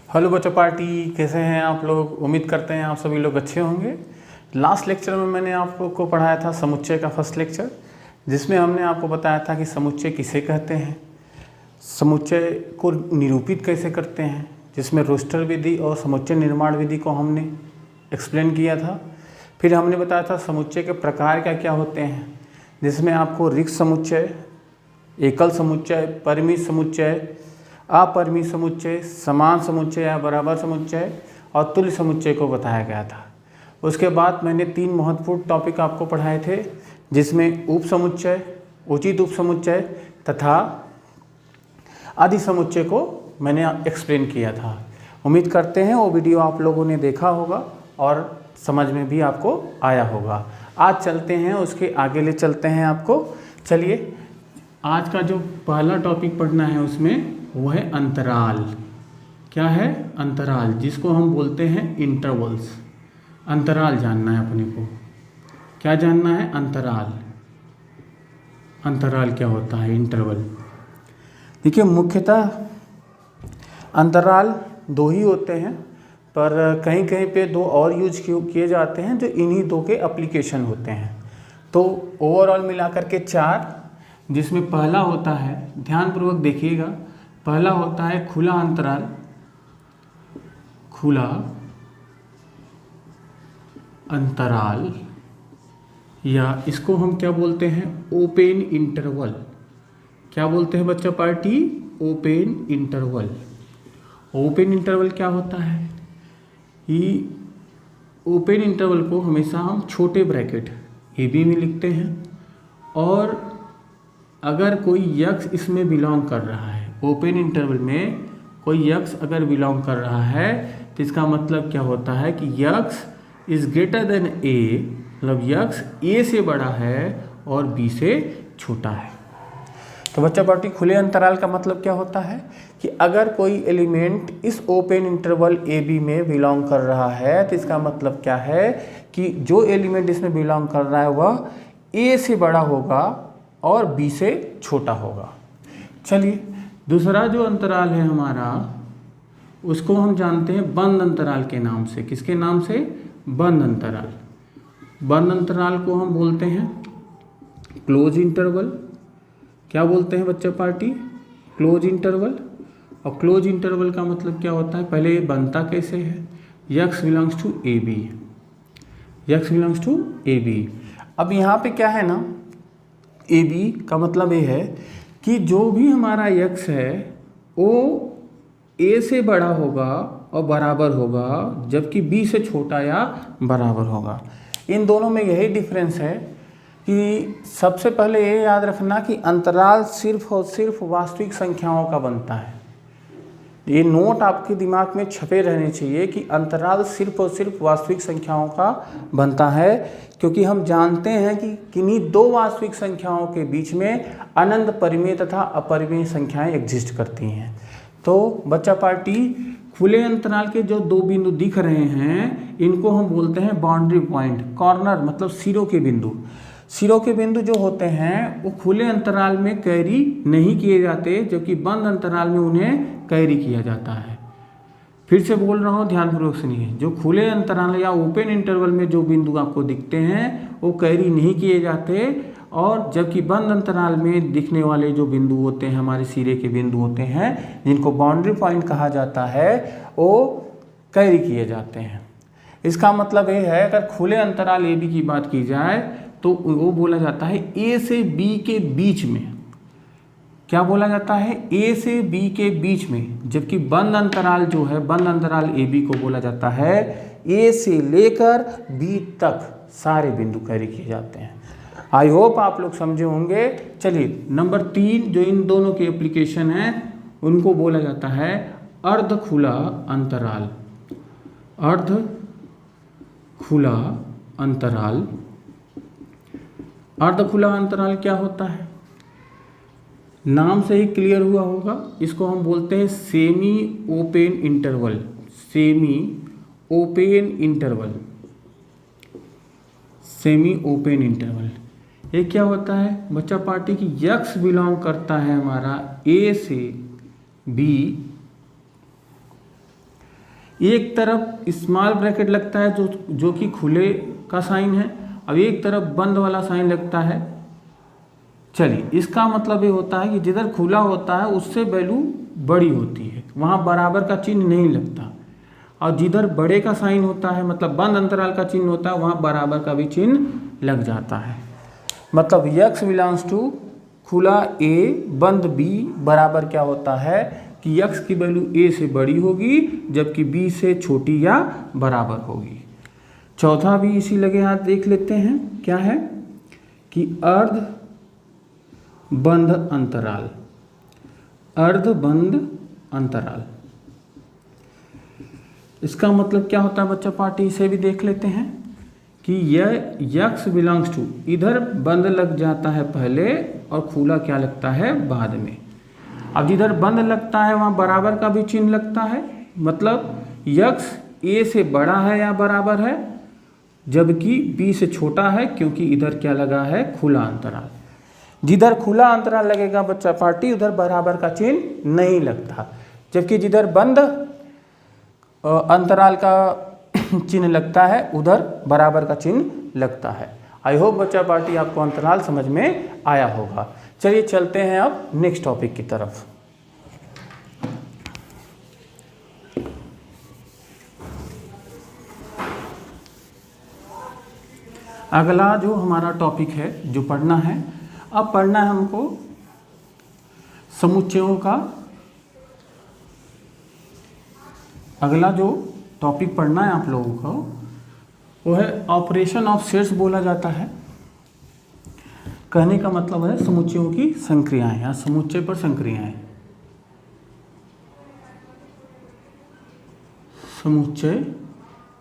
Hello बच्चों party, कैसे हैं आप लोग। उम्मीद करते हैं आप सभी लोग अच्छे होंगे। लास्ट लेक्चर में मैंने आप लोग को पढ़ाया था समुच्चय का फर्स्ट लेक्चर, जिसमें हमने आपको बताया था कि समुच्चय किसे कहते हैं, समुच्चय को निरूपित कैसे करते हैं, जिसमें रोस्टर विधि और समुच्चय निर्माण विधि को हमने एक्सप्लेन किया था। फिर हमने बताया था समुच्चय के प्रकार क्या क्या होते हैं, जिसमें आपको रिक्त समुच्चय, एकल समुच्चय, परिमित समुच्चय, अपरिमित समुच्चय, समान समुच्चय या बराबर समुच्चय और तुल्य समुच्चय को बताया गया था। उसके बाद मैंने 3 महत्वपूर्ण टॉपिक आपको पढ़ाए थे, जिसमें उप समुच्चय, उचित उप समुच्चय तथा आदि समुच्चय को मैंने एक्सप्लेन किया था। उम्मीद करते हैं वो वीडियो आप लोगों ने देखा होगा और समझ में भी आपको आया होगा। आज चलते हैं, उसके आगे ले चलते हैं आपको। चलिए, आज का जो पहला टॉपिक पढ़ना है उसमें वो है अंतराल। क्या है? अंतराल, जिसको हम बोलते हैं इंटरवल्स। अंतराल जानना है अपने को। क्या जानना है? अंतराल। अंतराल क्या होता है? इंटरवल। देखिए, मुख्यतः अंतराल 2 ही होते हैं, पर कहीं कहीं पे 2 और यूज किए जाते हैं, जो इन्हीं 2 के एप्लीकेशन होते हैं। तो ओवरऑल मिलाकर के 4, जिसमें पहला होता है, ध्यानपूर्वक देखिएगा, पहला होता है खुला अंतराल। खुला अंतराल, या इसको हम क्या बोलते हैं? Open interval. क्या बोलते हैं बच्चा party? Open interval. Open interval क्या होता है? ये ओपन इंटरवल को हमेशा हम छोटे ब्रैकेट AB में लिखते हैं, और अगर कोई यक्स इसमें बिलोंग कर रहा है, ओपन इंटरवल में कोई यक्स अगर बिलोंग कर रहा है, तो इसका मतलब क्या होता है कि x is greater than A, मतलब यक्स A से बड़ा है और B से छोटा है। तो बच्चा पार्टी, खुले अंतराल का मतलब क्या होता है कि अगर कोई एलिमेंट इस ओपन इंटरवल AB में बिलोंग कर रहा है, तो इसका मतलब क्या है कि जो एलिमेंट इसमें बिलोंग कर रहा है वह A से बड़ा होगा और B से छोटा होगा। चलिए, दूसरा जो अंतराल है हमारा, उसको हम जानते हैं बंद अंतराल के नाम से। किसके नाम से? बंद अंतराल। बंद अंतराल को हम बोलते हैं क्लोज इंटरवल। क्या बोलते हैं बच्चा पार्टी? Close interval. और क्लोज इंटरवल का मतलब क्या होता है? पहले ये बनता कैसे है? X belongs to AB। X belongs to AB। अब यहाँ पे क्या है ना, AB का मतलब ये है कि जो भी हमारा यक्स है वो A से बड़ा होगा और बराबर होगा, जबकि B से छोटा या बराबर होगा। इन दोनों में यही डिफरेंस है कि सबसे पहले ये याद रखना कि अंतराल सिर्फ और सिर्फ वास्तविक संख्याओं का बनता है। ये नोट आपके दिमाग में छपे रहने चाहिए कि अंतराल सिर्फ और सिर्फ वास्तविक संख्याओं का बनता है, क्योंकि हम जानते हैं कि किन्हीं 2 वास्तविक संख्याओं के बीच में अनंत परिमेय तथा अपरिमेय संख्याएं एग्जिस्ट करती हैं। तो बच्चा पार्टी, खुले अंतराल के जो 2 बिंदु दिख रहे हैं, इनको हम बोलते हैं बाउंड्री पॉइंट। कॉर्नर मतलब सिरों के बिंदु। सिरों के बिंदु जो होते हैं वो खुले अंतराल में कैरी नहीं किए जाते, जबकि बंद अंतराल में उन्हें कैरी किया जाता है। फिर से बोल रहा हूँ, ध्यानपूर्वक सुनिए। जो खुले अंतराल या ओपन इंटरवल में जो बिंदु आपको दिखते हैं वो कैरी नहीं किए जाते, और जबकि बंद अंतराल में दिखने वाले जो बिंदु होते हैं, हमारे सिरे के बिंदु होते हैं, जिनको बाउंड्री पॉइंट कहा जाता है, वो कैरी किए जाते हैं। इसका मतलब ये है, अगर खुले अंतराल AB की बात की जाए तो वो बोला जाता है A से B के बीच में। क्या बोला जाता है? A से B के बीच में। जबकि बंद अंतराल जो है, बंद अंतराल AB को बोला जाता है A से लेकर B तक सारे बिंदु कैरी किए जाते हैं। आई होप आप लोग समझे होंगे। चलिए, नंबर 3 जो इन दोनों के एप्लीकेशन है, उनको बोला जाता है अर्ध खुला अंतराल। अर्ध खुला अंतराल। अर्ध खुला अंतराल क्या होता है? नाम से ही क्लियर हुआ होगा। इसको हम बोलते हैं semi open interval. Semi open interval. Semi open interval ये क्या होता है बच्चा पार्टी की? यक्स बिलोंग करता है हमारा A से B, एक तरफ स्मॉल ब्रैकेट लगता है जो कि खुले का साइन है, अब एक तरफ बंद वाला साइन लगता है। चलिए, इसका मतलब ये होता है कि जिधर खुला होता है उससे वैल्यू बड़ी होती है, वहाँ बराबर का चिन्ह नहीं लगता, और जिधर बड़े का साइन होता है मतलब बंद अंतराल का चिन्ह होता है वहाँ बराबर का भी चिन्ह लग जाता है। मतलब x बिलोंग्स टू खुला a बंद b बराबर क्या होता है कि x की वैल्यू a से बड़ी होगी जबकि b से छोटी या बराबर होगी। चौथा भी इसी लगे हाथ देख लेते हैं, क्या है कि अर्ध बंद अंतराल, अर्ध बंद अंतराल, इसका मतलब क्या होता है बच्चा पार्टी, इसे भी देख लेते हैं कि यह यक्स बिलोंग्स टू, इधर बंद लग जाता है पहले और खुला क्या लगता है बाद में। अब जिधर बंद लगता है वहाँ बराबर का भी चिन्ह लगता है, मतलब यक्स ए से बड़ा है या बराबर है जबकि बी से छोटा है, क्योंकि इधर क्या लगा है खुला अंतराल। जिधर खुला अंतराल लगेगा बच्चा पार्टी उधर बराबर का चिन्ह नहीं लगता, जबकि जिधर बंद अंतराल का चिन्ह लगता है उधर बराबर का चिन्ह लगता है। आई होप बच्चा पार्टी आपको अंतराल समझ में आया होगा। चलिए चलते हैं अब नेक्स्ट टॉपिक की तरफ। अगला जो हमारा टॉपिक है जो पढ़ना है, अब पढ़ना है हमको समुच्चयों का। अगला जो टॉपिक पढ़ना है आप लोगों को वो है ऑपरेशन ऑफ सेट्स बोला जाता है। कहने का मतलब है समुच्चयों की संक्रियाएं या समुच्चय पर संक्रियाएं। समुच्चय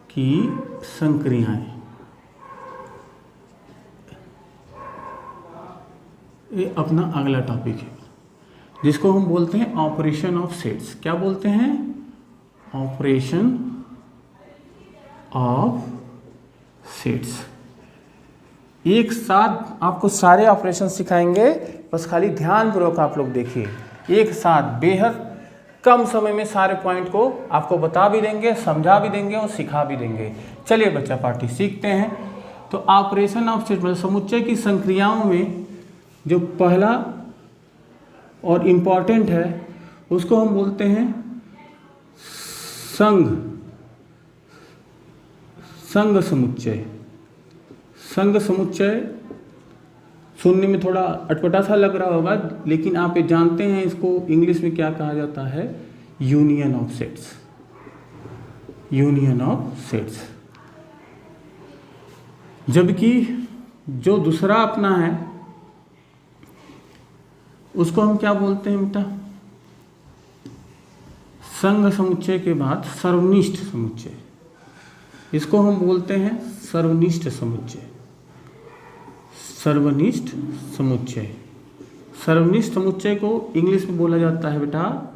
की संक्रियाएं, ये अपना अगला टॉपिक है जिसको हम बोलते हैं ऑपरेशन ऑफ सेट्स। क्या बोलते हैं? Operation of sets. एक साथ आपको सारे ऑपरेशन सिखाएंगे, बस खाली ध्यानपूर्वक आप लोग देखिए। एक साथ बेहद कम समय में सारे पॉइंट को आपको बता भी देंगे, समझा भी देंगे और सिखा भी देंगे। चलिए बच्चा पार्टी सीखते हैं। तो ऑपरेशन ऑफ सेट्स मतलब समुच्चय की संक्रियाओं में जो पहला और इम्पॉर्टेंट है उसको हम बोलते हैं संघ समुच्चय। संघ समुच्चय सुनने में थोड़ा अटपटा सा लग रहा होगा, लेकिन आप ये जानते हैं इसको इंग्लिश में क्या कहा जाता है? Union of sets. Union of sets. जबकि जो दूसरा अपना है उसको हम क्या बोलते हैं बेटा? संघ समुच्चय के बाद सर्वनिष्ठ समुच्चय, इसको हम बोलते हैं सर्वनिष्ठ समुच्चय। सर्वनिष्ठ समुच्चय। सर्वनिष्ठ समुच्चय को इंग्लिश में बोला जाता है बेटा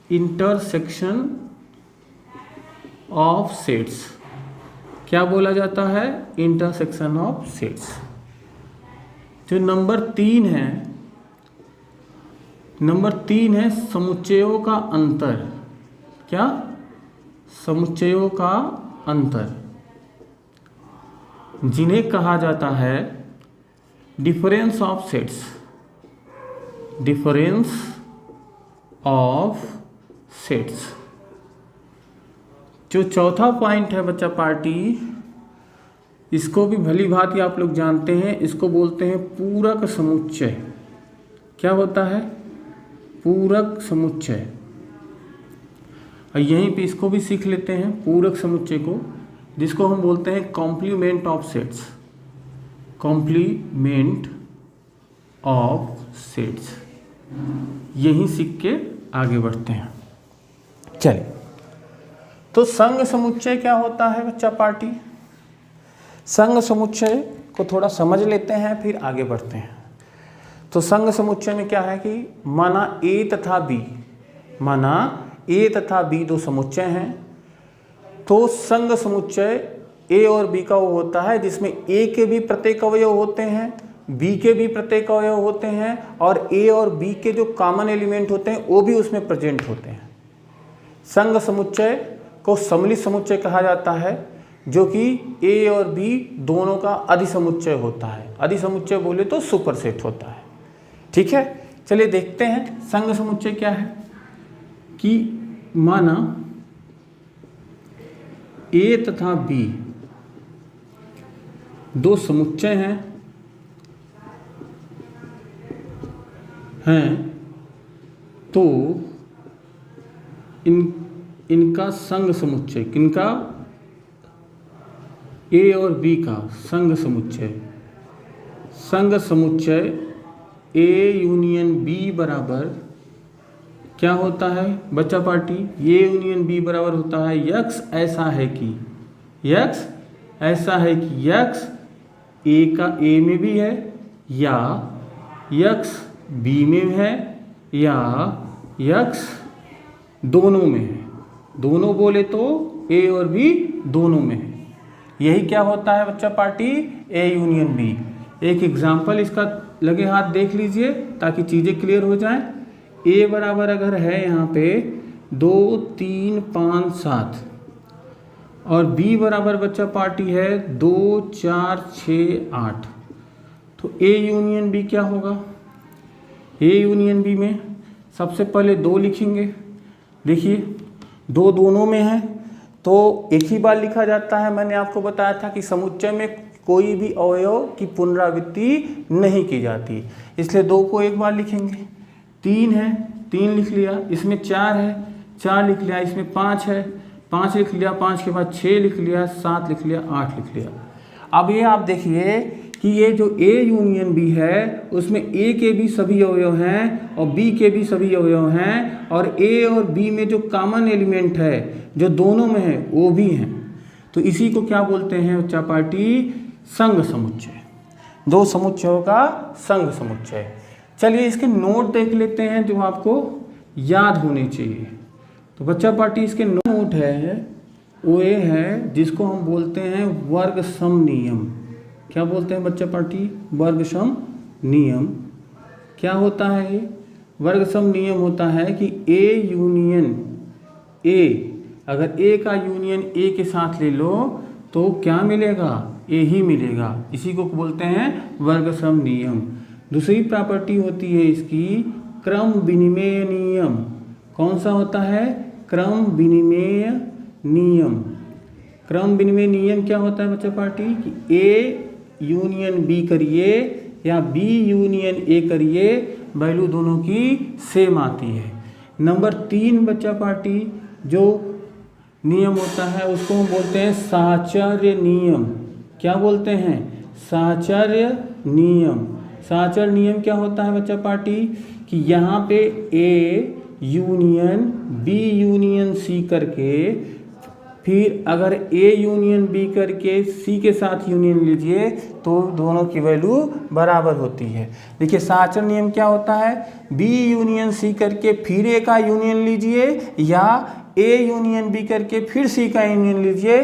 इंटरसेक्शन ऑफ सेट्स। क्या बोला जाता है? Intersection of sets. जो नंबर 3 है, नंबर 3 है समुच्चयों का अंतर। क्या? समुच्चयों का अंतर, जिन्हें कहा जाता है difference of sets. Difference of sets. जो चौथा पॉइंट है बच्चा पार्टी, इसको भी भली भांति आप लोग जानते हैं, इसको बोलते हैं पूरक समुच्चय। क्या होता है? पूरक समुच्चय। और यहीं पे इसको भी सीख लेते हैं पूरक समुच्चय को, जिसको हम बोलते हैं complement of sets. Complement of sets. यहीं सीख के आगे बढ़ते हैं। चलिए, तो संघ समुच्चय क्या होता है बच्चा पार्टी? संघ समुच्चय को थोड़ा समझ लेते हैं फिर आगे बढ़ते हैं। तो संघ समुच्चय में क्या है कि माना ए तथा बी, माना ए तथा बी दो समुच्चय हैं, तो संघ समुच्चय ए और बी का वो होता है जिसमें ए के भी प्रत्येक अवयव होते हैं, बी के भी प्रत्येक अवयव होते हैं, और ए और बी के जो कॉमन एलिमेंट होते हैं वो भी उसमें प्रेजेंट होते हैं। संघ समुच्चय को सम्मिलित समुच्चय कहा जाता है, जो कि ए और बी दोनों का अधिसमुच्चय होता है। अधिसमुच्चय बोले तो सुपरसेट होता है। ठीक है, चलिए देखते हैं संघ समुच्चय क्या है। कि माना ए तथा बी दो समुच्चय हैं तो इनका संघ समुच्चय, किनका, ए और बी का संघ समुच्चय, संघ समुच्चय ए यूनियन बी बराबर क्या होता है बच्चा पार्टी, ए यूनियन बी बराबर होता है यक्स ऐसा है कि, यक्स ऐसा है कि यक्स ए का ए में भी है या यक्स बी में है या यक्स दोनों में है। दोनों बोले तो ए और बी दोनों में है। यही क्या होता है बच्चा पार्टी, ए यूनियन बी। एक एग्जाम्पल इसका लगे हाथ देख लीजिए ताकि चीज़ें क्लियर हो जाएं। ए बराबर अगर है यहाँ पे 2 3 5 7 और बी बराबर बच्चा पार्टी है 2 4 6 8, तो ए यूनियन बी क्या होगा। ए यूनियन बी में सबसे पहले 2 लिखेंगे। देखिए 2 दोनों में है तो एक ही बार लिखा जाता है। मैंने आपको बताया था कि समुच्चय में कोई भी अवयव की पुनरावृत्ति नहीं की जाती, इसलिए 2 को एक बार लिखेंगे। 3 है, 3 लिख लिया। इसमें 4 है, 4 लिख लिया। इसमें 5 है, 5 लिख लिया। 5 के बाद 6 लिख लिया, 7 लिख लिया, 8 लिख लिया। अब ये आप देखिए कि ये जो ए यूनियन बी है उसमें ए के भी सभी अवयव हैं और बी के भी सभी अवयव हैं, और ए और बी में जो कॉमन एलिमेंट है जो दोनों में है वो भी हैं। तो इसी को क्या बोलते हैं बच्चा पार्टी, संघ समुच्चय। 2 समुच्चयों का संघ समुच्चय। चलिए इसके नोट देख लेते हैं जो आपको याद होने चाहिए। तो बच्चा पार्टी इसके नोट है वो ये है जिसको हम बोलते हैं वर्ग सम नियम। क्या बोलते हैं बच्चा पार्टी, वर्ग सम नियम। क्या होता है ये वर्ग सम नियम? होता है कि ए यूनियन ए, अगर ए का यूनियन ए के साथ ले लो तो क्या मिलेगा, ए ही मिलेगा। इसी को बोलते हैं वर्ग सम नियम। दूसरी प्रॉपर्टी होती है इसकी क्रम विनिमेय नियम। कौन सा होता है, क्रम विनिमेय नियम। क्रम विनिमय नियम क्या होता है बच्चा पार्टी कि ए यूनियन बी करिए या बी यूनियन ए करिए, वैल्यू दोनों की सेम आती है। नंबर 3 बच्चा पार्टी जो नियम होता है उसको हम बोलते हैं साहचर्य नियम। क्या बोलते हैं, साहचर्य नियम। साहचर्य नियम क्या होता है बच्चा पार्टी कि यहाँ पे A union B union C करके, फिर अगर ए यूनियन बी करके सी के साथ यूनियन लीजिए तो दोनों की वैल्यू बराबर होती है। देखिए साहचर्य नियम क्या होता है, बी यूनियन सी करके फिर ए का यूनियन लीजिए या ए यूनियन बी करके फिर सी का यूनियन लीजिए,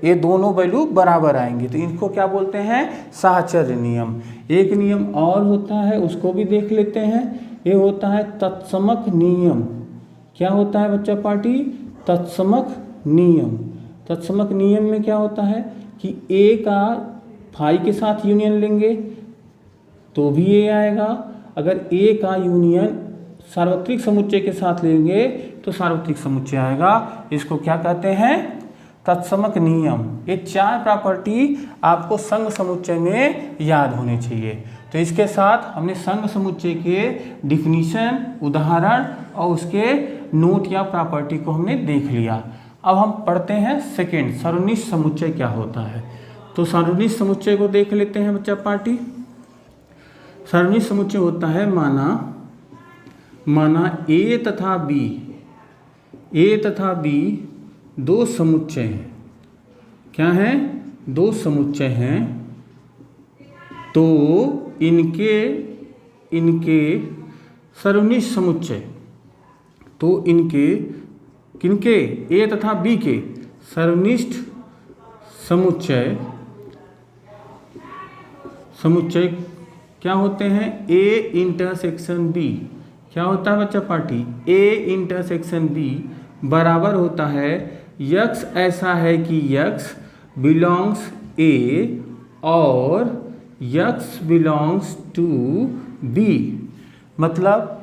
ये दोनों वैल्यू बराबर आएंगे। तो इनको क्या बोलते हैं, साहचर्य नियम। एक नियम और होता है उसको भी देख लेते हैं, ये होता है तत्समक नियम। क्या होता है बच्चा पार्टी, तत्समक नियम। तत्समक नियम में क्या होता है कि ए का फाई के साथ यूनियन लेंगे तो भी ए आएगा, अगर ए का यूनियन सार्वत्रिक समुच्चय के साथ लेंगे तो सार्वत्रिक समुच्चय आएगा। इसको क्या कहते हैं, तत्समक नियम। ये 4 प्रॉपर्टी आपको संघ समुच्चय में याद होने चाहिए। तो इसके साथ हमने संघ समुच्चय के डिफिनीशन, उदाहरण और उसके नोट या प्रॉपर्टी को हमने देख लिया। अब हम पढ़ते हैं सेकेंड, सार्वनिष्ठ समुच्चय क्या होता है। तो सार्वनिष्ठ समुच्चय को देख लेते हैं बच्चा पार्टी। सार्वनिष्ठ समुच्चय होता है माना ए तथा बी 2 समुच्चय हैं। क्या हैं, 2 समुच्चय हैं, तो इनके सार्वनिष्ठ समुच्चय, तो किनके, ए तथा बी के सार्वनिष्ठ समुच्चय क्या होते हैं, ए इंटरसेक्शन बी। क्या होता है बच्चा पार्टी, ए इंटरसेक्शन बी बराबर होता है यक्स ऐसा है कि यक्स बिलोंग्स ए और यक्स बिलोंग्स टू बी। मतलब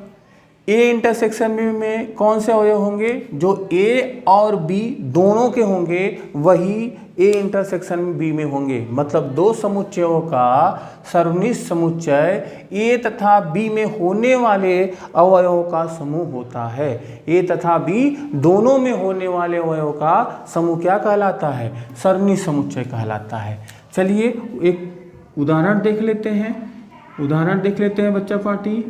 ए इंटरसेक्शन में कौन से अवयव होंगे? जो ए और बी दोनों के होंगे वही ए इंटरसेक्शन में बी में होंगे। मतलब दो समुच्चयों का सर्वनिष्ठ समुच्चय ए तथा बी में होने वाले अवयवों का समूह होता है। ए तथा बी दोनों में होने वाले अवयवों का समूह क्या कहलाता है? सर्वनिष्ठ समुच्चय कहलाता है। चलिए एक उदाहरण देख लेते हैं बच्चा पार्टी।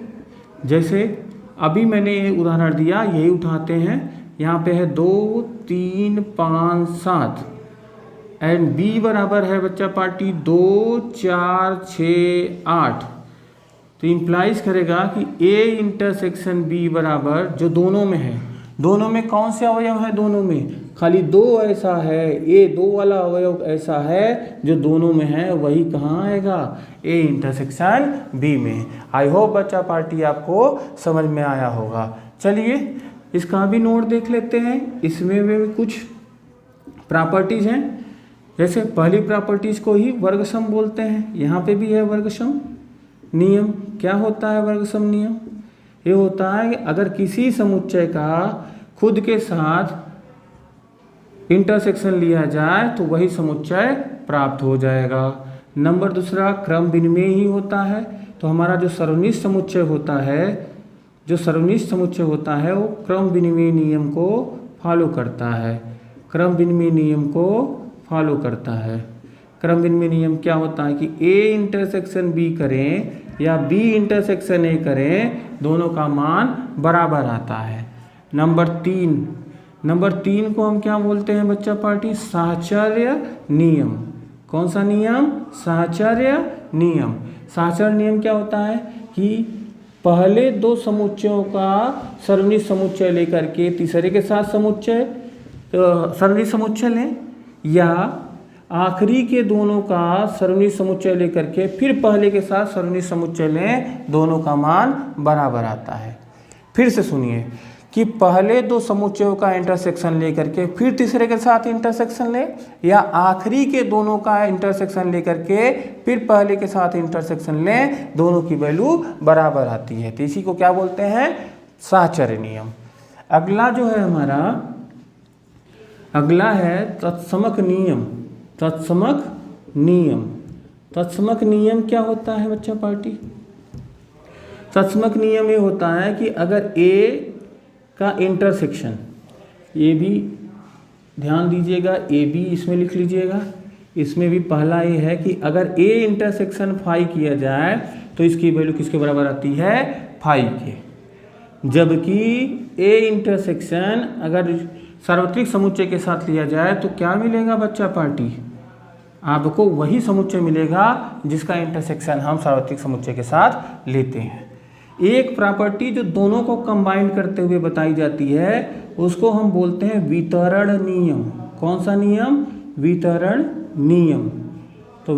जैसे अभी मैंने ये उदाहरण दिया, यही उठाते हैं। यहाँ पे है 2, 3, 5, 7 एंड बी बराबर है बच्चा पार्टी 2, 4, 6, 8। तो इम्प्लाइज करेगा कि ए इंटरसेक्शन बी बराबर जो दोनों में है, दोनों में कौन से अवयव है? दोनों में खाली दो ऐसा है, ए दो वाला अवयव ऐसा है जो दोनों में है, वही कहाँ आएगा? ए इंटरसेक्शन बी में। आई होप बच्चा पार्टी आपको समझ में आया होगा। चलिए इसका भी नोट देख लेते हैं। इसमें भी कुछ प्रॉपर्टीज हैं। जैसे पहली प्रॉपर्टीज को ही वर्गसम बोलते हैं। यहाँ पे भी है वर्गसम नियम। क्या होता है वर्गसम नियम? ये होता है कि अगर किसी समुच्चय का खुद के साथ इंटरसेक्शन लिया जाए तो वही समुच्चय प्राप्त हो जाएगा। नंबर दूसरा क्रम विनिमय ही होता है। तो हमारा जो सर्वनिष्ठ समुच्चय होता है वो क्रम विनिमय नियम को फॉलो करता है। क्रम विनिमय नियम क्या होता है कि ए इंटरसेक्शन बी करें या बी इंटरसेक्शन ए करें, दोनों का मान बराबर आता है। नंबर तीन को हम क्या बोलते हैं बच्चा पार्टी? साहचर्य नियम। कौन सा नियम? साहचर्य नियम। साहचर्य नियम क्या होता है कि पहले दो समुच्चयों का सर्वनिष्ठ समुच्चय लेकर के तीसरे के साथ सर्वनिष्ठ समुच्चय लें, या आखिरी के दोनों का सर्वनिष्ठ समुच्चय लेकर के फिर पहले के साथ सर्वनिष्ठ समुच्चय लें, दोनों का मान बराबर आता है। फिर से सुनिए कि पहले दो समुच्चयों का इंटरसेक्शन लेकर के फिर तीसरे के साथ इंटरसेक्शन ले, या आखिरी के दोनों का इंटरसेक्शन लेकर के फिर पहले के साथ इंटरसेक्शन ले, दोनों की वैल्यू बराबर आती है। तो इसी को क्या बोलते हैं? साहचर्य नियम। अगला जो है हमारा, अगला है तत्समक नियम। तत्समक नियम क्या होता है बच्चा पार्टी? तत्समक नियम ये होता है कि अगर ए का इंटरसेक्शन, ये भी ध्यान दीजिएगा, ए बी इसमें लिख लीजिएगा। इसमें भी पहला ये है कि अगर ए इंटरसेक्शन फाई किया जाए तो इसकी वैल्यू किसके बराबर आती है? फाई के। जबकि ए इंटरसेक्शन अगर सार्वत्रिक समुच्चय के साथ लिया जाए तो क्या मिलेगा बच्चा पार्टी? आपको वही समुच्चय मिलेगा जिसका इंटरसेक्शन हम सार्वत्रिक समुच्चय के साथ लेते हैं। एक प्रॉपर्टी जो दोनों को कंबाइन करते हुए बताई जाती है उसको हम बोलते हैं वितरण नियम। कौन सा नियम? वितरण नियम। तो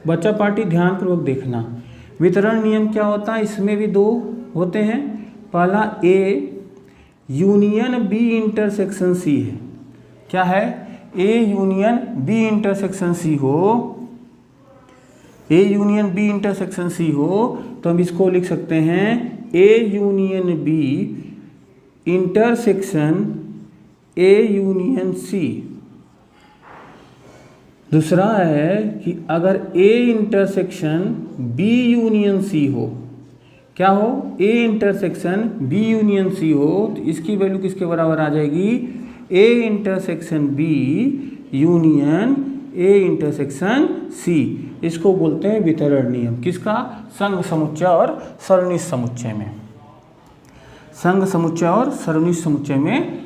बच्चा पार्टी ध्यानपूर्वक देखना, वितरण नियम क्या होता है? इसमें भी दो होते हैं। पहला A union B intersection C है। क्या है? A union B intersection C हो, A union B intersection C हो तो हम इसको लिख सकते हैं A union B intersection A union C. दूसरा है कि अगर A intersection B union C हो, क्या हो? A intersection B union C हो तो इसकी वैल्यू किसके बराबर आ जाएगी? A intersection B union A intersection C. इसको बोलते हैं वितरण नियम। किसका? संघ समुच्चय और सर्वनिष्ठ समुच्चय में। संघ समुच्चय और सर्वनिष्ठ समुच्चय में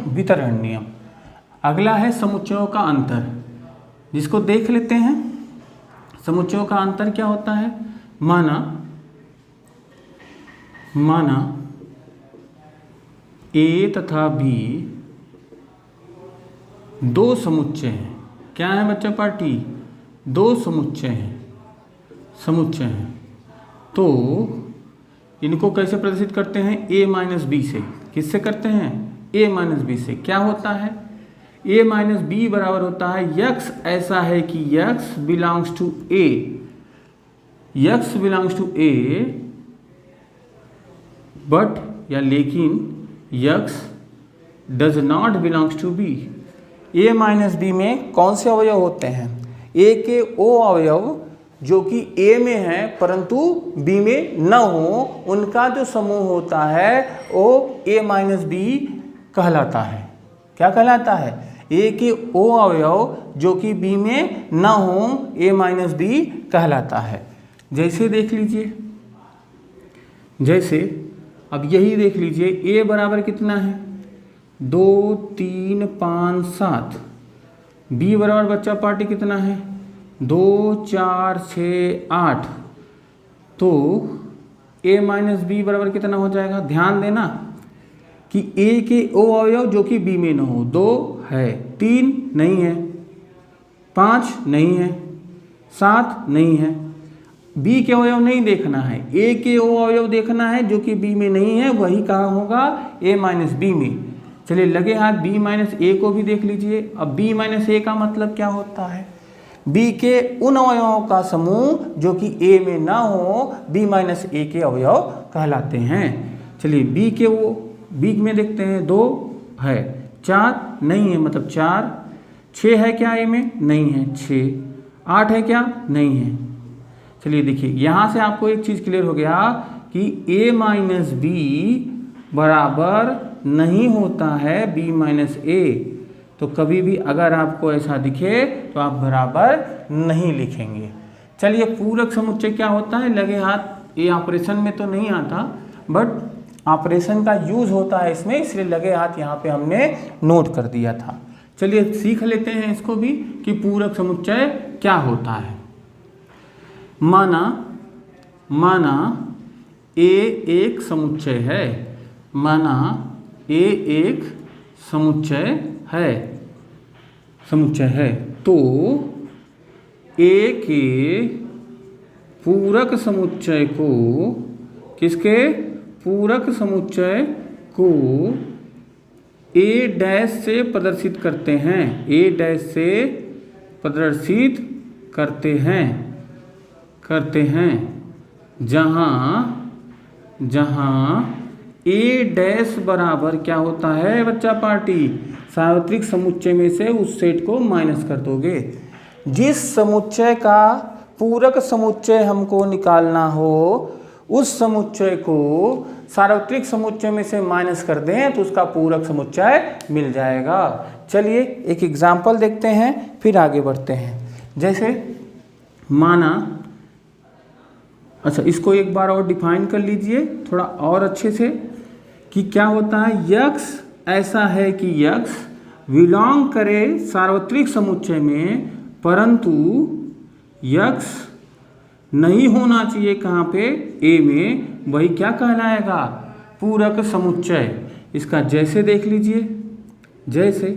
वितरण नियम। अगला है समुच्चयों का अंतर, जिसको देख लेते हैं। समुच्चयों का अंतर क्या होता है? माना ए तथा बी दो समुच्चय हैं। क्या है बच्चा पार्टी? दो समुच्चय हैं। तो इनको कैसे प्रदर्शित करते हैं? a माइनस बी से। किससे करते हैं? ए माइनस बी से क्या होता है, ए माइनस बी बराबर होता है यक्स ऐसा है कि x belongs to A, x belongs to A but या लेकिन x does not belongs to B. A minus B में कौन से अवयव होते हैं, ए के ओ अवयव जो कि ए में है परंतु बी में न हो, उनका जो समूह होता है वो ए माइनस बी कहलाता है। क्या कहलाता है, ए के ओ अवयव जो कि बी में न हो ए माइनस बी कहलाता है। जैसे देख लीजिए, जैसे अब यही देख लीजिए, ए बराबर कितना है 2 3 5 7, बी बराबर बच्चा पार्टी कितना है 2 4 6 8, तो ए माइनस बी बराबर कितना हो जाएगा। ध्यान देना कि ए के ओ अवयव जो कि बी में न हो, 2 है, 3 नहीं है, 5 नहीं है, 7 नहीं है, बी के अवयव नहीं देखना है, ए के ओ अवयव देखना है जो कि बी में नहीं है, वही कहाँ होगा ए माइनस बी में। चलिए लगे हाथ बी माइनस ए को भी देख लीजिए। अब बी माइनस ए का मतलब क्या होता है, बी के उन अवयवों का समूह जो कि ए में ना हो बी माइनस ए के अवयव कहलाते हैं। चलिए बी के वो बी में देखते हैं 2 है, 4 नहीं है मतलब 4, 6 है क्या ए में नहीं है 6, 8 है क्या नहीं है। चलिए देखिए यहाँ से आपको एक चीज़ क्लियर हो गया कि ए माइनस बी बराबर नहीं होता है बी माइनस ए। तो कभी भी अगर आपको ऐसा दिखे तो आप बराबर नहीं लिखेंगे। चलिए पूरक समुच्चय क्या होता है, लगे हाथ ये ऑपरेशन में तो नहीं आता बट ऑपरेशन का यूज होता है इसमें, इसलिए लगे हाथ यहाँ पे हमने नोट कर दिया था। चलिए सीख लेते हैं इसको भी कि पूरक समुच्चय क्या होता है। माना ए एक समुच्चय है, माना ए एक समुच्चय है तो ए के पूरक समुच्चय को, किसके पूरक समुच्चय को ए डैश से प्रदर्शित करते हैं, ए डैश से प्रदर्शित करते हैं जहां ए डैश बराबर क्या होता है बच्चा पार्टी, सार्वत्रिक समुच्चय में से उस सेट को माइनस कर दोगे। जिस समुच्चय का पूरक समुच्चय हमको निकालना हो उस समुच्चय को सार्वत्रिक समुच्चय में से माइनस कर दें तो उसका पूरक समुच्चय मिल जाएगा। चलिए एक एग्जाम्पल देखते हैं फिर आगे बढ़ते हैं। जैसे माना, अच्छा इसको एक बार और डिफाइन कर लीजिए थोड़ा और अच्छे से कि क्या होता है। यक्स ऐसा है कि यक्स बिलोंग करे सार्वत्रिक समुच्चय में परंतु यक्स नहीं होना चाहिए कहाँ पे ए में, वही क्या कहलाएगा पूरक समुच्चय। इसका जैसे देख लीजिए, जैसे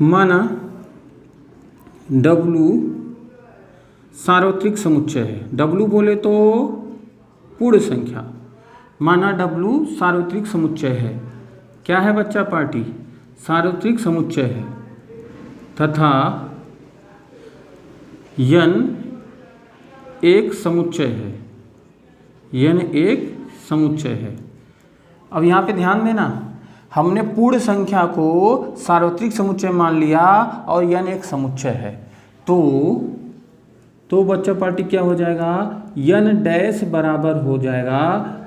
माना W सार्वत्रिक समुच्चय है, W बोले तो पूर्ण संख्या, माना W सार्वत्रिक समुच्चय है, क्या है बच्चा पार्टी सार्वत्रिक समुच्चय है तथा n एक समुच्चय है, n एक समुच्चय है। अब यहाँ पे ध्यान देना, हमने पूर्ण संख्या को सार्वत्रिक समुच्चय मान लिया और n एक समुच्चय है तो बच्चा पार्टी क्या हो जाएगा, n डैश बराबर हो जाएगा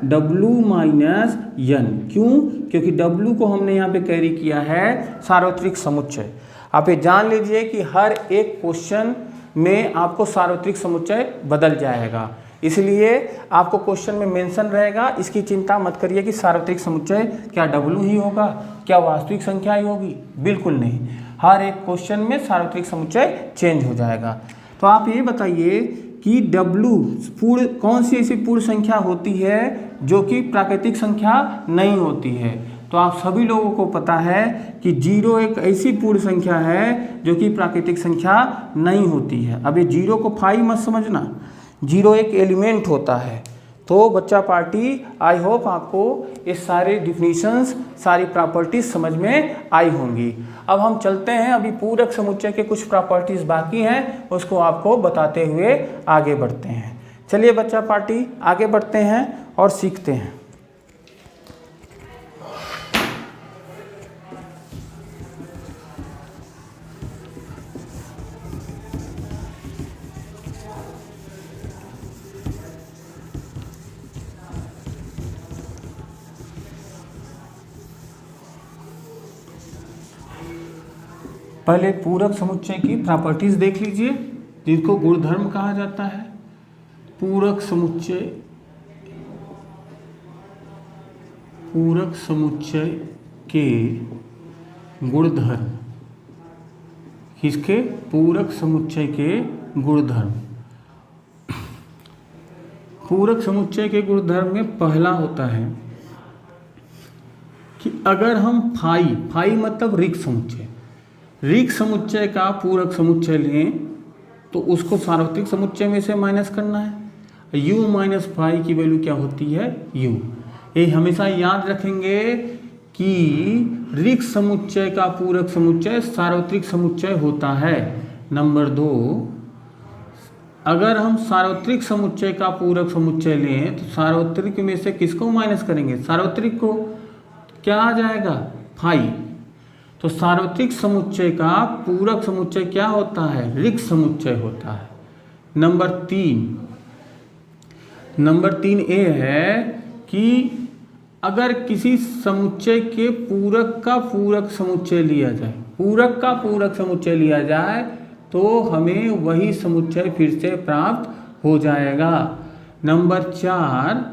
W माइनस n। क्यों, क्योंकि W को हमने यहाँ पे कैरी किया है सार्वत्रिक समुच्चय। आप ये जान लीजिए कि हर एक क्वेश्चन में आपको सार्वत्रिक समुच्चय बदल जाएगा, इसलिए आपको क्वेश्चन में मेंशन रहेगा। इसकी चिंता मत करिए कि सार्वत्रिक समुच्चय क्या W ही होगा, क्या वास्तविक संख्या ही होगी, बिल्कुल नहीं। हर एक क्वेश्चन में सार्वत्रिक समुच्चय चेंज हो जाएगा। तो आप ये बताइए कि W कौन सी ऐसी पूर्ण संख्या होती है जो कि प्राकृतिक संख्या नहीं होती है। तो आप सभी लोगों को पता है कि 0 एक ऐसी पूर्ण संख्या है जो कि प्राकृतिक संख्या नहीं होती है। अब ये 0 को 5 मत समझना, 0 एक एलिमेंट होता है, तो बच्चा पार्टी आई होप आपको ये सारे डिफिनीशंस, सारी प्रॉपर्टीज समझ में आई होंगी। अब हम चलते हैं, अभी पूरक समुच्चय के कुछ प्रॉपर्टीज बाकी हैं, उसको आपको बताते हुए आगे बढ़ते हैं। चलिए बच्चा पार्टी आगे बढ़ते हैं और सीखते हैं। पहले पूरक समुच्चय की प्रॉपर्टीज देख लीजिए, जिनको गुणधर्म कहा जाता है। पूरक समुच्चय के गुणधर्म, किसके? पूरक समुच्चय के गुणधर्म। पूरक समुच्चय के गुणधर्म में पहला होता है कि अगर हम फाई मतलब ऋक समुच्चय, ऋक समुच्चय का पूरक समुच्चय लें तो उसको सार्वत्रिक समुच्चय में से माइनस करना है। u माइनस फाई की वैल्यू क्या होती है? u। ये हमेशा याद रखेंगे कि ऋक समुच्चय का पूरक समुच्चय सार्वत्रिक समुच्चय होता है। नंबर 2, अगर हम सार्वत्रिक समुच्चय का पूरक समुच्चय लें तो सार्वत्रिक में से किसको माइनस करेंगे? सार्वत्रिक को। क्या आ जाएगा? फाई। तो सार्वत्रिक समुच्चय का पूरक समुच्चय क्या होता है? ऋक समुच्चय होता है। नंबर 3 ये है कि अगर किसी समुच्चय के पूरक का पूरक समुच्चय लिया जाए, पूरक का पूरक समुच्चय लिया जाए तो हमें वही समुच्चय फिर से प्राप्त हो जाएगा। नंबर 4,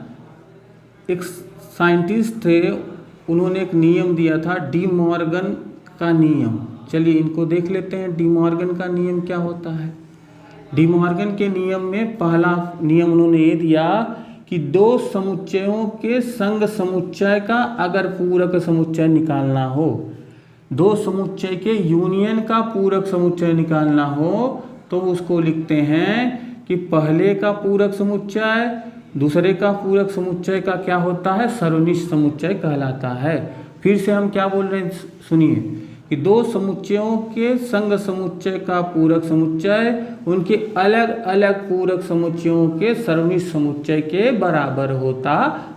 एक साइंटिस्ट थे, उन्होंने एक नियम दिया था, डी मॉर्गन का नियम। चलिए इनको देख लेते हैं। डी मॉर्गन का नियम क्या होता है? डी मॉर्गन के नियम में पहला नियम उन्होंने ये दिया कि दो समुच्चयों के संग समुच्चय का अगर पूरक समुच्चय निकालना हो, दो समुच्चय के यूनियन का पूरक समुच्चय निकालना हो तो उसको लिखते हैं कि पहले का पूरक समुच्चय दूसरे का पूरक समुच्चय का क्या होता है? सर्वनिष्ठ समुच्चय कहलाता है। फिर से हम क्या बोल रहे हैं सुनिए, कि दो समुच्चयों के संग समुच्चय का पूरक समुच्चय उनके अलग अलग पूरक समुच्चयों के सर्वनिष्ठ समुच्चय के बराबर होता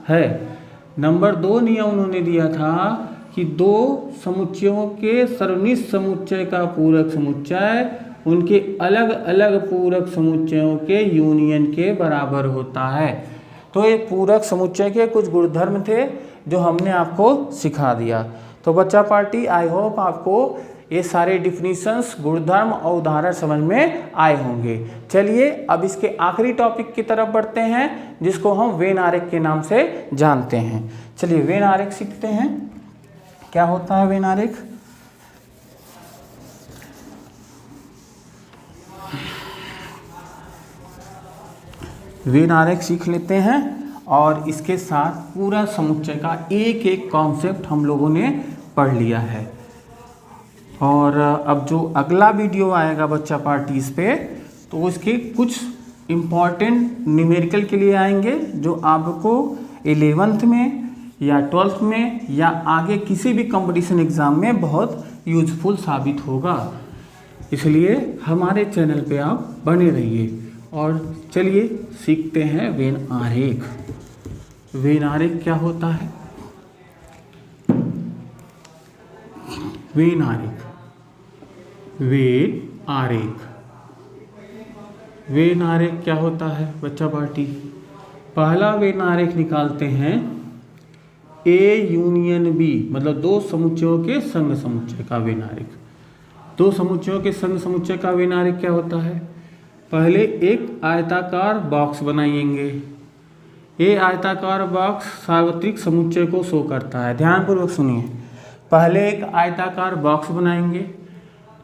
है। नंबर 2 नियम उन्होंने दिया था कि दो समुच्चयों के सर्वनिष्ठ समुच्चय का पूरक समुच्चय उनके अलग अलग पूरक समुच्चयों के यूनियन के बराबर होता है। तो ये पूरक समुच्चय के कुछ गुणधर्म थे जो हमने आपको सिखा दिया। तो बच्चा पार्टी आई होप आपको ये सारे डिफिनीशंस, गुणधर्म और उदाहरण समझ में आए होंगे। चलिए अब इसके आखिरी टॉपिक की तरफ बढ़ते हैं, जिसको हम वेन आरेख के नाम से जानते हैं। चलिए वेन आरेख सीखते हैं। क्या होता है वेन आरेख? वेन आरेख सीख लेते हैं और इसके साथ पूरा समुच्चय का एक एक कॉन्सेप्ट हम लोगों ने पढ़ लिया है। और अब जो अगला वीडियो आएगा बच्चा पार्टीज पे, तो उसके कुछ इम्पॉर्टेंट न्यूमेरिकल के लिए आएंगे जो आपको 11th में या 12th में या आगे किसी भी कंपटीशन एग्ज़ाम में बहुत यूजफुल साबित होगा। इसलिए हमारे चैनल पे आप बने रहिए। और चलिए सीखते हैं वेन आरेख। वेन आरेख क्या होता है? वेन आरेख, वेन आरेख, वेन आरेख क्या होता है बच्चा पार्टी? पहला वेन आरेख निकालते हैं ए यूनियन बी, मतलब दो समुच्चयों के संग समुच्चय का वेन आरेख। दो समुच्चयों के संग समुच्चय का वेन आरेख क्या होता है? पहले एक आयताकार बॉक्स बनाएंगे। ये आयताकार बॉक्स सार्वत्रिक समुच्चय को शो करता है। ध्यानपूर्वक सुनिए। पहले एक आयताकार बॉक्स बनाएंगे।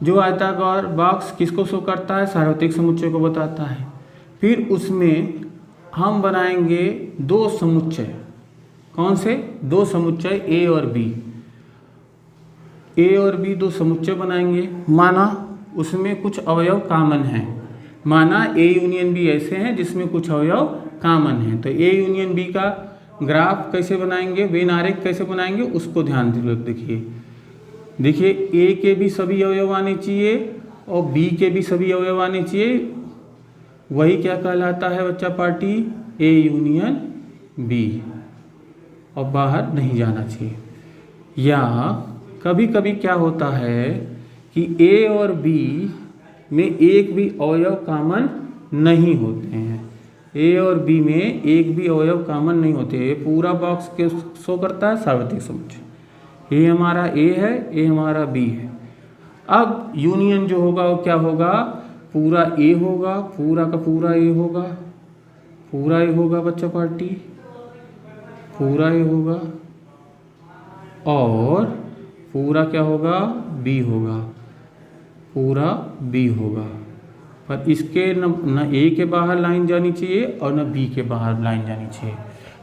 जो आयताकार बॉक्स किसको शो करता है? सार्वत्रिक समुच्चय को बताता है। फिर उसमें हम बनाएंगे दो समुच्चय। कौन से? दो समुच्चय ए और बी। ए और बी दो समुच्चय बनाएंगे। माना उसमें कुछ अवयव कॉमन हैं। माना ए यूनियन बी ऐसे हैं जिसमें कुछ अवयव कॉमन है। तो ए यूनियन बी का ग्राफ कैसे बनाएंगे, वेन आरेख कैसे बनाएंगे, उसको ध्यान देखिए ए के भी सभी अवयव आने चाहिए और बी के भी सभी अवयव आने चाहिए। वही क्या कहलाता है बच्चा पार्टी, ए यूनियन बी, और बाहर नहीं जाना चाहिए। या कभी कभी क्या होता है कि ए और बी में एक भी अवयव कॉमन नहीं होते हैं। ए और बी में एक भी अवयव कॉमन नहीं होते। पूरा बॉक्स के शो करता है सार्वत्रिक समुच्चय। ए हमारा ए है, ए हमारा बी है। अब यूनियन जो होगा वो क्या होगा, पूरा ए होगा, पूरा का पूरा ए होगा, पूरा ए होगा बच्चा पार्टी, पूरा ए होगा, और पूरा क्या होगा, बी होगा, पूरा बी होगा। पर इसके न ए के बाहर लाइन जानी चाहिए और न बी के बाहर लाइन जानी चाहिए।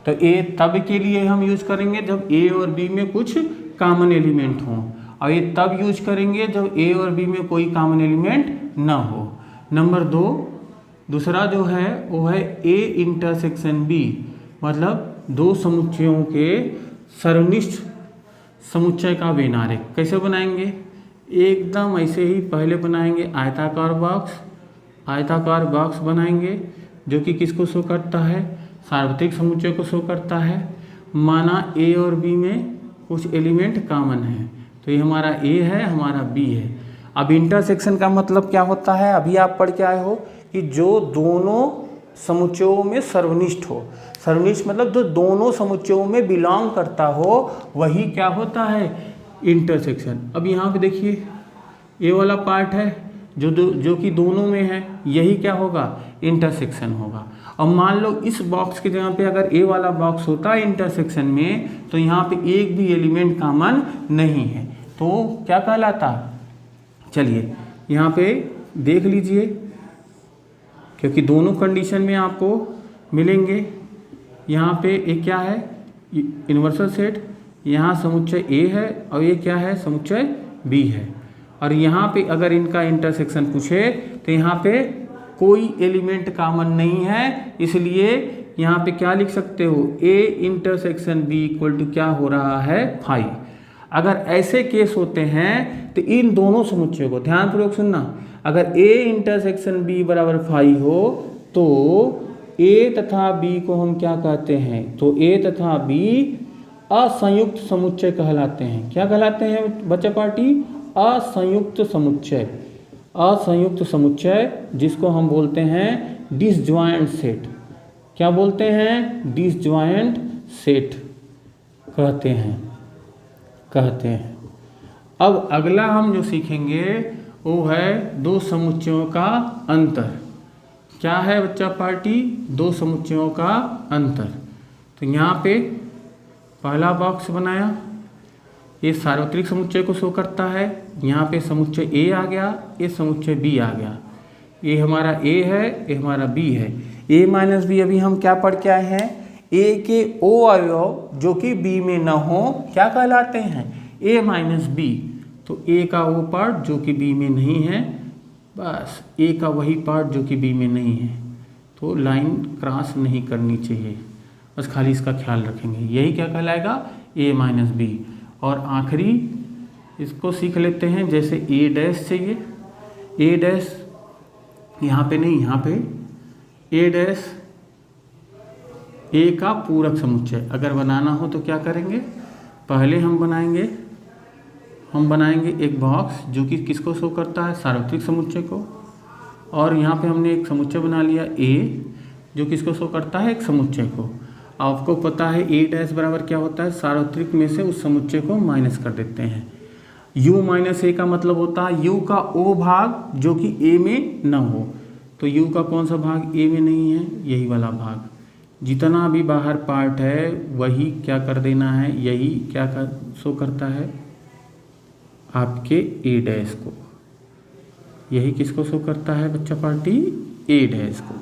तो ए तब के लिए हम यूज करेंगे जब ए और बी में कुछ कॉमन एलिमेंट हों, और ये तब यूज करेंगे जब ए और बी में कोई कॉमन एलिमेंट ना हो। नंबर 2, दूसरा जो है वो है ए इंटरसेक्शन बी, मतलब दो समुच्चयों के सर्वनिष्ठ समुच्चय का वेन आरेख। कैसे बनाएंगे, एकदम ऐसे ही पहले बनाएंगे आयताकार बॉक्स बनाएंगे जो कि किसको शो करता है, सार्वत्रिक समुच्चय को शो करता है। माना ए और बी में कुछ एलिमेंट कॉमन है, तो ये हमारा ए है, हमारा बी है। अब इंटरसेक्शन का मतलब क्या होता है, अभी आप पढ़ के आए हो कि जो दोनों समुच्चयों में सर्वनिष्ठ हो। सर्वनिष्ठ मतलब जो दोनों समुच्चयों में बिलोंग करता हो, वही क्या होता है, इंटरसेक्शन। अब यहाँ पे देखिए ए वाला पार्ट है जो कि दोनों में है, यही क्या होगा, इंटरसेक्शन होगा। अब मान लो इस बॉक्स की जगह पे अगर ए वाला बॉक्स होता है इंटरसेक्शन में, तो यहाँ पे एक भी एलिमेंट कॉमन नहीं है, तो क्या कहलाता। चलिए यहाँ पे देख लीजिए, क्योंकि दोनों कंडीशन में आपको मिलेंगे। यहाँ पे एक क्या है, यूनिवर्सल सेट, यहाँ समुच्चय ए है और ये क्या है, समुच्चय बी है। और यहाँ पे अगर इनका इंटरसेक्शन पूछे तो यहाँ पे कोई एलिमेंट कॉमन नहीं है, इसलिए यहाँ पे क्या लिख सकते हो, A intersection B equal to क्या हो रहा है, फाई। अगर ऐसे केस होते हैं तो इन दोनों समुच्चयों को ध्यानपूर्वक सुनना, अगर ए इंटरसेक्शन बी बराबर फाई हो तो ए तथा बी को हम क्या कहते हैं, तो ए तथा बी असंयुक्त समुच्चय कहलाते हैं। क्या कहलाते हैं बच्चा पार्टी, असंयुक्त समुच्चय। असंयुक्त समुच्चय जिसको हम बोलते हैं डिसजॉइंट सेट। क्या बोलते हैं, डिसजॉइंट सेट कहते हैं। अब अगला हम जो सीखेंगे वो है दो समुच्चयों का अंतर। क्या है बच्चा पार्टी, दो समुच्चयों का अंतर। तो यहाँ पे पहला बॉक्स बनाया, ये सार्वत्रिक समुच्चय को शो करता है। यहाँ पे समुच्चय ए आ गया, ये समुच्चय बी आ गया। ये हमारा ए है, ये हमारा बी है। ए माइनस बी अभी हम क्या पढ़ के आए हैं, ए के ओ अवयव जो कि बी में न हो क्या कहलाते हैं, ए माइनस बी। तो ए का वो पार्ट जो कि बी में नहीं है, बस ए का वही पार्ट जो कि बी में नहीं है, तो लाइन क्रॉस नहीं करनी चाहिए, बस खाली इसका ख्याल रखेंगे। यही क्या कहलाएगा, ए माइनस बी। और आखिरी इसको सीख लेते हैं, जैसे ए डैश चाहिए, ए डैश यहाँ पे नहीं, यहाँ पे ए डैश ए का पूरक समुच्चय अगर बनाना हो तो क्या करेंगे, पहले हम बनाएंगे एक बॉक्स जो कि किसको शो करता है, सार्वत्रिक समुच्चय को। और यहाँ पे हमने एक समुच्चय बना लिया ए जो किसको शो करता है, एक समुच्चय को। आपको पता है ए डैश बराबर क्या होता है, सार्वत्रिक में से उस समुच्चय को माइनस कर देते हैं। u माइनस ए का मतलब होता है u का ओ भाग जो कि a में न हो। तो u का कौन सा भाग a में नहीं है, यही वाला भाग। जितना भी बाहर पार्ट है वही क्या कर देना है, यही क्या शो करता है आपके ए डैश को। यही किसको शो करता है बच्चा पार्टी, ए डैश को।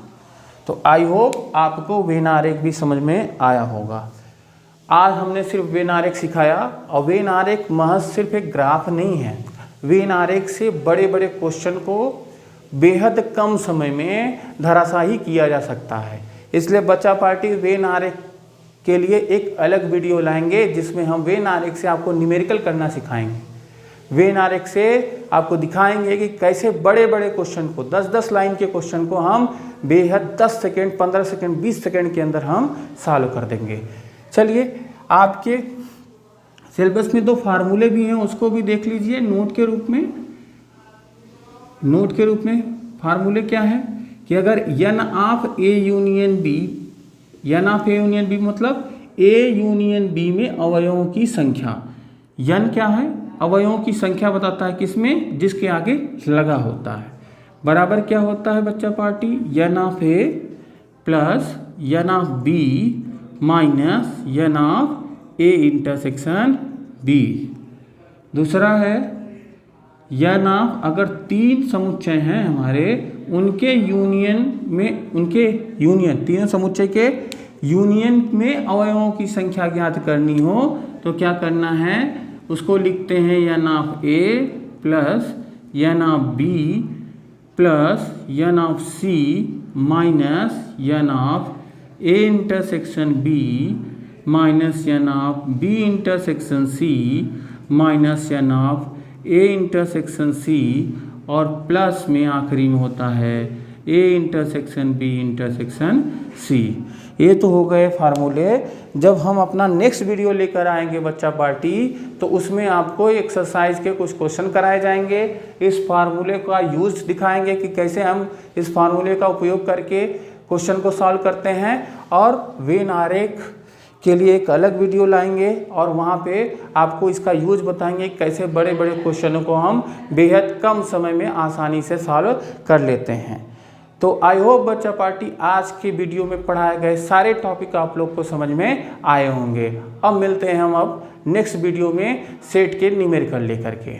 तो आई होप आपको वेन आरेख भी समझ में आया होगा। आज हमने सिर्फ वेन आरेख सिखाया, और वेन आरेख महज सिर्फ एक ग्राफ नहीं है। वेन आरेख से बड़े बड़े क्वेश्चन को बेहद कम समय में धराशायी किया जा सकता है। इसलिए बच्चा पार्टी वेन आरेख के लिए एक अलग वीडियो लाएंगे जिसमें हम वेन आरेख से आपको न्यूमेरिकल करना सिखाएंगे। वेन आरेख से आपको दिखाएंगे कि कैसे बड़े बड़े क्वेश्चन को 10-10 लाइन के क्वेश्चन को हम बेहद 10 सेकेंड, 15 सेकेंड, 20 सेकेंड के अंदर हम सॉल्व कर देंगे। चलिए, आपके सिलेबस में 2 फार्मूले भी हैं, उसको भी देख लीजिए नोट के रूप में। नोट के रूप में फार्मूले क्या है कि अगर n of A union B, n of A union B मतलब A यूनियन B में अवयवों की संख्या, n क्या है? अवयवों की संख्या बताता है किसमें? जिसके आगे लगा होता है। बराबर क्या होता है बच्चा party? n of A plus n of B minus n of A intersection B। दूसरा है n ऑफ, अगर 3 समुच्चय हैं हमारे, उनके यूनियन में, उनके यूनियन, तीनों समुच्चय के यूनियन में अवयवों की संख्या ज्ञात करनी हो तो क्या करना है? उसको लिखते हैं n of A plus n of B plus n of C minus n of A intersection B minus n of B intersection C minus n of A intersection C और प्लस में आखिरी में होता है A intersection B intersection C। ये तो हो गए फार्मूले। जब हम अपना नेक्स्ट वीडियो लेकर आएंगे बच्चा पार्टी, तो उसमें आपको एक्सरसाइज के कुछ क्वेश्चन कराए जाएंगे। इस फार्मूले का यूज दिखाएंगे कि कैसे हम इस फार्मूले का उपयोग करके क्वेश्चन को सॉल्व करते हैं, और वेन आरेख के लिए एक अलग वीडियो लाएंगे और वहाँ पे आपको इसका यूज बताएंगे कैसे बड़े बड़े क्वेश्चनों को हम बेहद कम समय में आसानी से सॉल्व कर लेते हैं। तो आई होप बच्चा पार्टी आज के वीडियो में पढ़ाए गए सारे टॉपिक आप लोग को समझ में आए होंगे। अब मिलते हैं हम नेक्स्ट वीडियो में सेट के न्यूमेरिकल लेकर के।